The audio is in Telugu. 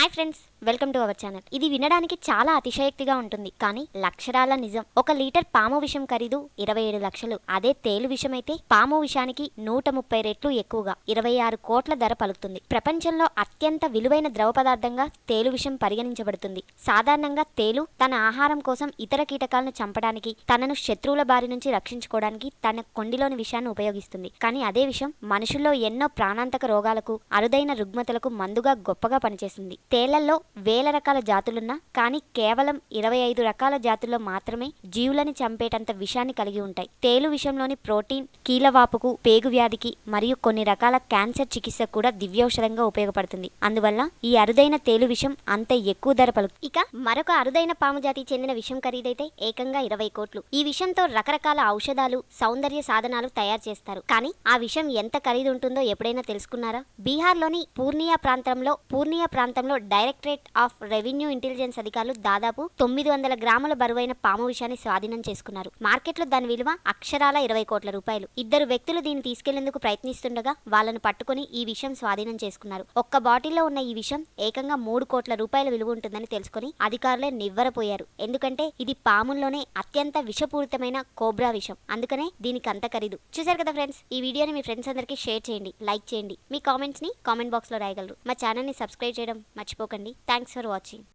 Hi friends, welcome to our channel. ఇది వినడానికి చాలా అతిశయోక్తిగా ఉంటుంది, కానీ లక్షరాల నిజం. 1 లీటర్ పాము విషం ఖరీదు 27 లక్షలు. అదే తేలు విషం అయితే పాము విషానికి 130 రెట్లు ఎక్కువగా 26 కోట్ల ధర పలుకుతుంది. ప్రపంచంలో అత్యంత విలువైన ద్రవ పదార్థంగా తేలు విషం పరిగణించబడుతుంది. సాధారణంగా తేలు తన ఆహారం కోసం ఇతర కీటకాలను చంపడానికి, తనను శత్రువుల బారి నుంచి రక్షించుకోవడానికి తన కొండిలోని విషాన్ని ఉపయోగిస్తుంది. కానీ అదే విషం మనుషుల్లో ఎన్నో ప్రాణాంతక రోగాలకు, అరుదైన రుగ్మతలకు మందుగా గొప్పగా పనిచేస్తుంది. తేళ్లలో వేల రకాల జాతులున్నా కానీ కేవలం 25 రకాల జాతుల్లో మాత్రమే జీవులని చంపేటంత విషాన్ని కలిగి ఉంటాయి. తేలు విషంలోని ప్రోటీన్ కీలవాపుకు, పేగు వ్యాధికి మరియు కొన్ని రకాల క్యాన్సర్ చికిత్సకు కూడా దివ్యౌషధంగా ఉపయోగపడుతుంది. అందువల్ల ఈ అరుదైన తేలు విషం అంత ఎక్కువ ధర పలుకుతుంది. ఇక మరొక అరుదైన పాము జాతికి చెందిన విషం ఖరీదైతే ఏకంగా 20 కోట్లు. ఈ విషంతో రకరకాల ఔషధాలు, సౌందర్య సాధనాలు తయారు చేస్తారు. కానీ ఆ విషం ఎంత ఖరీదు ఉంటుందో ఎప్పుడైనా తెలుసుకున్నారా? బీహార్లోని పూర్నియా ప్రాంతంలో డైరెక్టరేట్ ఆఫ్ రెవెన్యూ ఇంటెలిజెన్స్ అధికారులు దాదాపు 900 గ్రాముల బరువైన పాము విషాన్ని స్వాధీనం చేసుకున్నారు. మార్కెట్లో దాని విలువ అక్షరాల 20 కోట్ల రూపాయలు. 2 వ్యక్తులు దీన్ని తీసుకెళ్లేందుకు ప్రయత్నిస్తుండగా వాళ్ళను పట్టుకుని ఈ విషం స్వాధీనం చేసుకున్నారు. ఒక్క బాటిల్లో ఉన్న ఈ విషం ఏకంగా 3 కోట్ల రూపాయల విలువ ఉంటుందని తెలుసుకుని అధికారులే నివ్వరపోయారు. ఎందుకంటే ఇది పాముల్లోనే అత్యంత విషపూరితమైన కోబ్రా విషం. అందుకనే దీనికి అంత ఖరీదు. చూసారు కదా ఫ్రెండ్స్, ఈ వీడియోని మీ ఫ్రెండ్స్ అందరికీ షేర్ చేయండి, లైక్ చేయండి. మీ కామెంట్స్ ని కామెంట్ బాక్స్ లో రాయగలరు. మా ఛానల్ ని సబ్స్క్రైబ్ చేయడం మర్చిపోకండి. Thanks for watching.